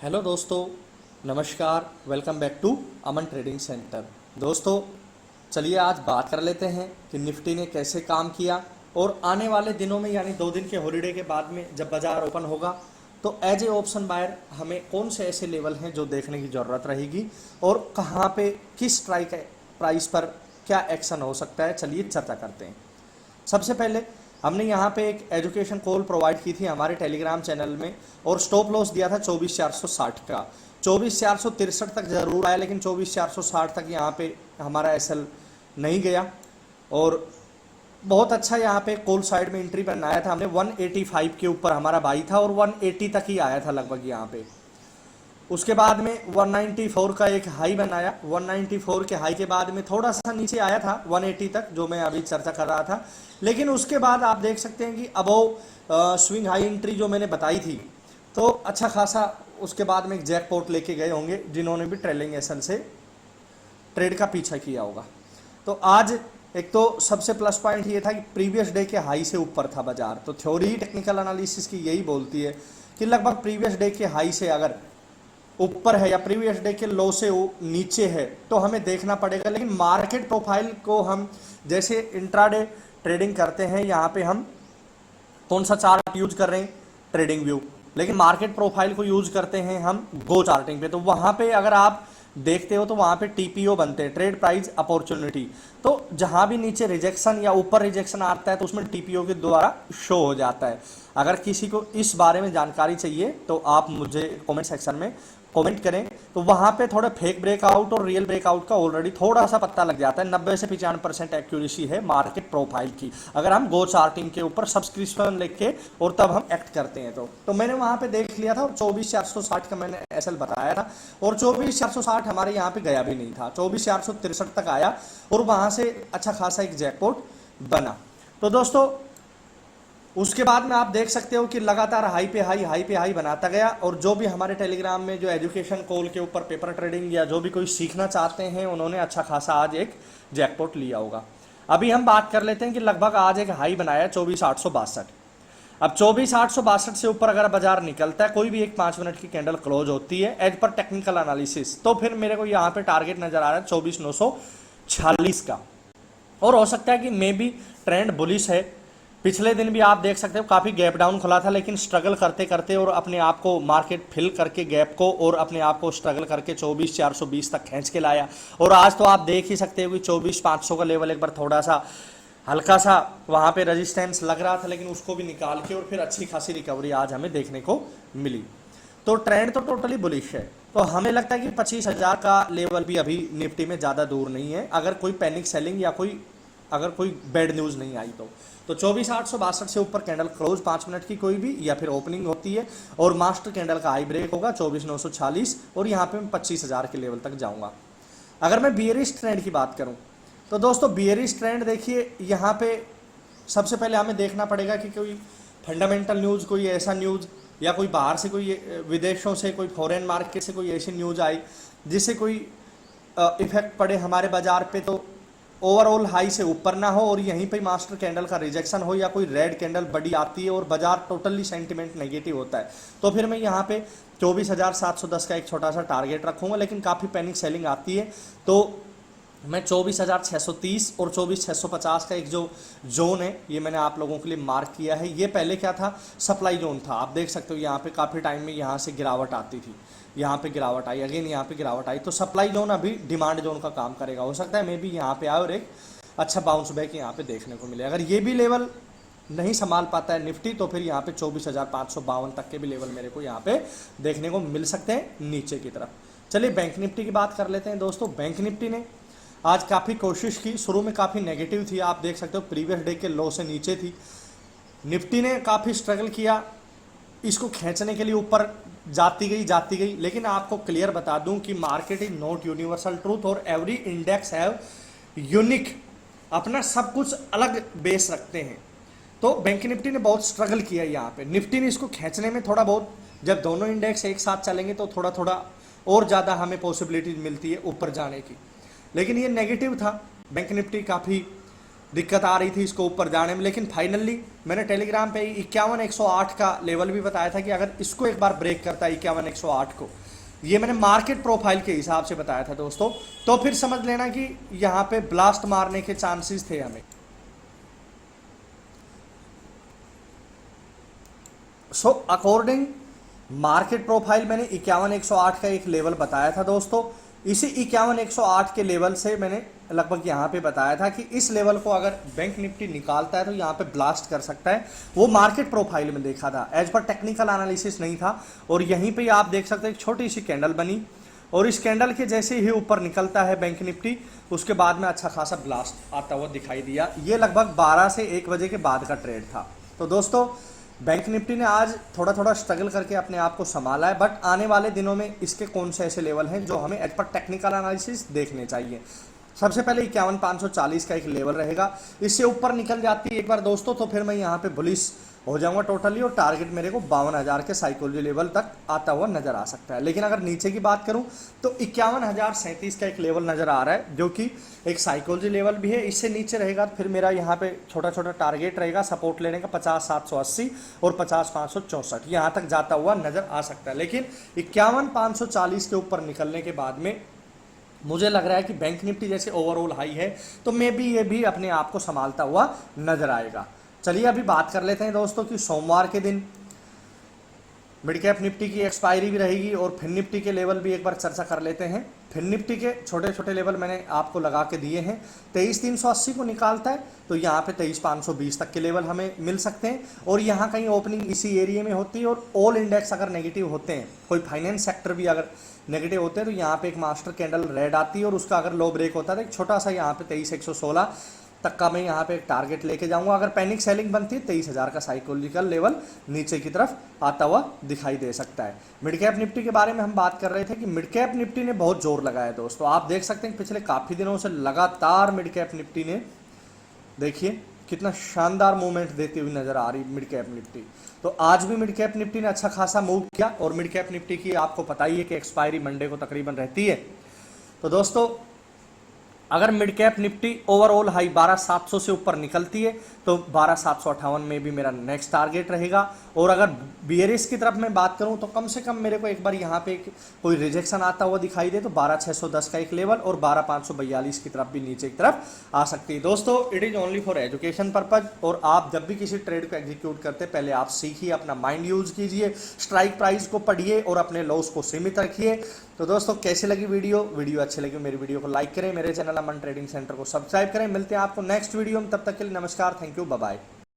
Hello दोस्तों, नमस्कार। Welcome back to Aman trading centre. दोस्तों, चलिए आज बात कर लेते हैं कि निफ्टी ने कैसे काम किया और आने वाले दिनों में यानी 2 दिन के हॉलीडे के बाद में जब बाजार ओपन होगा तो एज ए ऑप्शन बायर हमें कौन से ऐसे लेवल हैं जो देखने की ज़रूरत रहेगी और कहाँ पे किस स्ट्राइक प्राइस पर क्या एक्शन हो सकता है। चलिए चर्चा करते हैं। सबसे पहले हमने यहाँ पे एक एजुकेशन कॉल प्रोवाइड की थी हमारे टेलीग्राम चैनल में और स्टॉप लॉस दिया था 24,460 का। 24,463 तक जरूर आया, लेकिन 24,460 तक यहाँ पे हमारा एसएल नहीं गया और बहुत अच्छा यहाँ पे कॉल साइड में एंट्री बनाया था हमने। 185 के ऊपर हमारा बाई था और 180 तक ही आया था लगभग यहाँ पे। उसके बाद में 194 का एक हाई बनाया। 194 के हाई के बाद में थोड़ा सा नीचे आया था 180 तक, जो मैं अभी चर्चा कर रहा था। लेकिन उसके बाद आप देख सकते हैं कि अबोव स्विंग हाई एंट्री जो मैंने बताई थी, तो अच्छा खासा उसके बाद में एक जैकपॉट लेके गए होंगे जिन्होंने भी ट्रेलिंग एसल से ट्रेड का पीछा किया होगा। तो आज एक तो सबसे प्लस पॉइंट ये था कि प्रीवियस डे के हाई से ऊपर था बाजार। तो थ्योरी टेक्निकल एनालिसिस की यही बोलती है कि लगभग प्रीवियस डे के हाई से अगर ऊपर है या प्रीवियस डे के लो से नीचे है तो हमें देखना पड़ेगा। लेकिन मार्केट प्रोफाइल को हम जैसे इंट्राडे ट्रेडिंग करते हैं, यहाँ पे हम कौन सा चार्ट यूज कर रहे हैं, ट्रेडिंग व्यू, लेकिन मार्केट प्रोफाइल को यूज करते हैं हम गो चार्टिंग पे। तो वहां पे अगर आप देखते हो तो वहां पे टीपीओ बनते हैं, ट्रेड प्राइस अपॉर्चुनिटी। तो जहां भी नीचे रिजेक्शन या ऊपर रिजेक्शन आता है तो उसमें टीपीओ के द्वारा शो हो जाता है। अगर किसी को इस बारे में जानकारी चाहिए तो आप मुझे कमेंट सेक्शन में कमेंट करें। तो वहां पे थोड़ा फेक ब्रेकआउट और रियल ब्रेकआउट का ऑलरेडी थोड़ा सा पता लग जाता है। 90 से 95% एक्यूरेसी है मार्केट प्रोफाइल की, अगर हम गो चार्टिंग के ऊपर सब्सक्रिप्शन लेके और तब हम एक्ट करते हैं। तो मैंने वहां पे देख लिया था और 24,460 का मैंने एसएल बताया था और 24,460 हमारे यहाँ पे गया भी नहीं था, 24,463 तक आया और वहां से अच्छा खासा एक जैकपॉट बना। तो दोस्तों उसके बाद में आप देख सकते हो कि लगातार हाई पे हाई बनाता गया और जो भी हमारे टेलीग्राम में जो एजुकेशन कॉल के ऊपर पेपर ट्रेडिंग या जो भी कोई सीखना चाहते हैं उन्होंने अच्छा खासा आज एक जैकपॉट लिया होगा। अभी हम बात कर लेते हैं कि लगभग आज एक हाई बनाया 24,862। अब 24,862 से ऊपर अगर बाजार निकलता है, कोई भी एक 5 मिनट की कैंडल क्लोज होती है एज पर टेक्निकल एनालिसिस, तो फिर मेरे को यहाँ पे टारगेट नजर आ रहा है 24,946 का। और हो सकता है कि मे बी ट्रेंड बुलिश है। पिछले दिन भी आप देख सकते हो काफ़ी गैप डाउन खुला था, लेकिन स्ट्रगल करते करते और अपने आप को मार्केट फिल करके गैप को और अपने आप को स्ट्रगल करके 24,420 तक खींच के लाया। और आज तो आप देख ही सकते हो कि 24,500 का लेवल एक बार थोड़ा सा हल्का सा वहाँ पे रेजिस्टेंस लग रहा था, लेकिन उसको भी निकाल के और फिर अच्छी खासी रिकवरी आज हमें देखने को मिली। तो ट्रेंड तो टोटली बुलिश है। तो हमें लगता है कि 25,000 का लेवल भी अभी निफ्टी में ज़्यादा दूर नहीं है, अगर कोई पैनिक सेलिंग या अगर कोई बैड न्यूज़ नहीं आई तो 24,862 से ऊपर कैंडल क्लोज 5 मिनट की कोई भी या फिर ओपनिंग होती है और मास्टर कैंडल का हाई ब्रेक होगा 24,940 और यहाँ पे मैं 25,000 के लेवल तक जाऊंगा। अगर मैं बियरिश ट्रेंड की बात करूं तो दोस्तों बियरिश ट्रेंड देखिए, यहाँ पे सबसे पहले हमें देखना पड़ेगा कि कोई फंडामेंटल न्यूज़, कोई ऐसा न्यूज़ या कोई बाहर से कोई विदेशों से कोई फॉरेन मार्केट से कोई ऐसी न्यूज़ आई जिससे कोई इफेक्ट पड़े हमारे बाजार पे, तो ओवरऑल हाई से ऊपर ना हो और यहीं पे मास्टर कैंडल का रिजेक्शन हो या कोई रेड कैंडल बड़ी आती है और बाजार टोटली सेंटिमेंट नेगेटिव होता है, तो फिर मैं यहाँ पे 24,710 का एक छोटा सा टारगेट रखूंगा। लेकिन काफ़ी पैनिक सेलिंग आती है तो मैं 24,630 और 24,650 का एक जो जोन है ये मैंने आप लोगों के लिए मार्क किया है। ये पहले क्या था, सप्लाई जोन था। आप देख सकते हो यहाँ पे काफ़ी टाइम में यहाँ से गिरावट आती थी, यहाँ पे गिरावट आई, अगेन यहाँ पे गिरावट आई। तो सप्लाई जोन अभी डिमांड जोन का काम करेगा। हो सकता है मे बी यहाँ पे आए और एक अच्छा बाउंस बैक यहाँ पे देखने को मिले। अगर ये भी लेवल नहीं संभाल पाता है निफ्टी तो फिर यहाँ पे 24,552 तक के भी लेवल मेरे को यहाँ पे देखने को मिल सकते हैं नीचे की तरफ। चलिए बैंक निफ्टी की बात कर लेते हैं। दोस्तों बैंक निफ्टी ने आज काफ़ी कोशिश की, शुरू में काफ़ी नेगेटिव थी, आप देख सकते हो प्रीवियस डे के लो से नीचे थी। निफ्टी ने काफ़ी स्ट्रगल किया इसको खींचने के लिए, ऊपर जाती गई। लेकिन आपको क्लियर बता दूं कि market is not universal truth और एवरी इंडेक्स हैव यूनिक, अपना सब कुछ अलग बेस रखते हैं। तो बैंक निफ्टी ने बहुत स्ट्रगल किया यहाँ पे। निफ्टी ने इसको खींचने में थोड़ा बहुत, जब दोनों इंडेक्स एक साथ चलेंगे तो थोड़ा थोड़ा और ज़्यादा हमें पॉसिबिलिटीज मिलती है ऊपर जाने की। लेकिन ये नेगेटिव था, बैंक निफ्टी काफ़ी दिक्कत आ रही थी इसको ऊपर जाने में, लेकिन फाइनली मैंने टेलीग्राम पे 51,108 का लेवल भी बताया था कि अगर इसको एक बार ब्रेक करता है 51,108 को, ये मैंने मार्केट प्रोफाइल के हिसाब से बताया था दोस्तों, तो फिर समझ लेना कि यहाँ पे ब्लास्ट मारने के चांसेस थे हमें। सो अकॉर्डिंग मार्केट प्रोफाइल मैंने 51,108 का एक लेवल बताया था दोस्तों। इसी 51,108 के लेवल से मैंने लगभग यहाँ पे बताया था कि इस लेवल को अगर बैंक निफ्टी निकालता है तो यहाँ पे ब्लास्ट कर सकता है। वो मार्केट प्रोफाइल में देखा था, एज पर टेक्निकल एनालिसिस नहीं था। और यहीं पे आप देख सकते हैं एक छोटी सी कैंडल बनी और इस कैंडल के जैसे ही ऊपर निकलता है बैंक निफ्टी, उसके बाद में अच्छा खासा ब्लास्ट आता हुआ दिखाई दिया। ये लगभग 12 से 1 बजे के बाद का ट्रेड था। तो दोस्तों बैंक निफ्टी ने आज थोड़ा थोड़ा स्ट्रगल करके अपने आप को संभाला है, बट आने वाले दिनों में इसके कौन से ऐसे लेवल हैं जो हमें एज पर टेक्निकल एनालिसिस देखने चाहिए। सबसे पहले 51,540 का एक लेवल रहेगा, इससे ऊपर निकल जाती है एक बार दोस्तों तो फिर मैं यहाँ पे बुलिश हो जाऊंगा टोटली, और टारगेट मेरे को 52,000 के साइकोलॉजी लेवल तक आता हुआ नजर आ सकता है। लेकिन अगर नीचे की बात करूं तो 51,037 का एक लेवल नजर आ रहा है, जो कि एक साइकोलॉजी लेवल भी है। इससे नीचे रहेगा तो फिर मेरा यहाँ पे छोटा छोटा टारगेट रहेगा सपोर्ट लेने का 50,780 और 50,564, यहाँ तक जाता हुआ नजर आ सकता है। लेकिन 51,540 के ऊपर निकलने के बाद में मुझे लग रहा है कि बैंक निफ्टी जैसे ओवरऑल हाई है तो मे बी ये भी अपने आप को संभालता हुआ नजर आएगा। चलिए अभी बात कर लेते हैं दोस्तों कि सोमवार के दिन मिड कैप निफ्टी की एक्सपायरी भी रहेगी और फिन निफ्टी के लेवल भी एक बार चर्चा कर लेते हैं। फिन निफ्टी के छोटे छोटे लेवल मैंने आपको लगा के दिए हैं। 23,380 को निकालता है तो यहाँ पे 23,520 तक के लेवल हमें मिल सकते हैं, और यहाँ कहीं ओपनिंग इसी एरिया में होती है। और ऑल इंडेक्स अगर नेगेटिव होते हैं, कोई फाइनेंस सेक्टर भी अगर नेगेटिव होते हैं, तो यहाँ पे एक मास्टर कैंडल रेड आती है और उसका अगर लो ब्रेक होता है तो एक छोटा सा यहाँ पे 23,116 तक का मैं यहाँ पे एक टारगेट लेके जाऊंगा। अगर पैनिक सेलिंग बनती है 23,000 का साइकोलॉजिकल लेवल नीचे की तरफ आता हुआ दिखाई दे सकता है। मिड कैप निफ्टी के बारे में हम बात कर रहे थे कि मिड कैप निफ्टी ने बहुत जोर लगाया दोस्तों। आप देख सकते हैं पिछले काफी दिनों से लगातार मिड कैप निफ्टी ने देखिए कितना शानदार मूवमेंट देती हुई नजर आ रही मिड कैप निफ्टी। तो आज भी मिड कैप निफ्टी ने अच्छा खासा मूव किया, और मिड कैप निफ्टी की आपको पता ही है कि एक्सपायरी मंडे को तकरीबन रहती है। तो दोस्तों अगर mid cap Nifty overall high 12,700 से ऊपर निकलती है तो 12,758 में भी मेरा नेक्स्ट टारगेट रहेगा। और अगर बियरिश की तरफ मैं बात करूं तो कम से कम मेरे को एक बार यहाँ पे कोई रिजेक्शन आता हुआ दिखाई दे तो 12,610 का एक लेवल और 12,542 की तरफ भी नीचे की तरफ आ सकती है। दोस्तों it is only for education purpose, और आप जब भी किसी ट्रेड को एग्जीक्यूट करते पहले आप सीखिए, अपना माइंड यूज कीजिए, स्ट्राइक प्राइस को पढ़िए और अपने लॉस को सीमित रखिए। तो दोस्तों कैसी लगी वीडियो अच्छी लगी मेरी वीडियो को लाइक करें, मेरे चैनल अमन ट्रेडिंग सेंटर को सब्सक्राइब करें। मिलते हैं आपको नेक्स्ट वीडियो में, तब तक के लिए नमस्कार, थैंक यू, बाय बाय।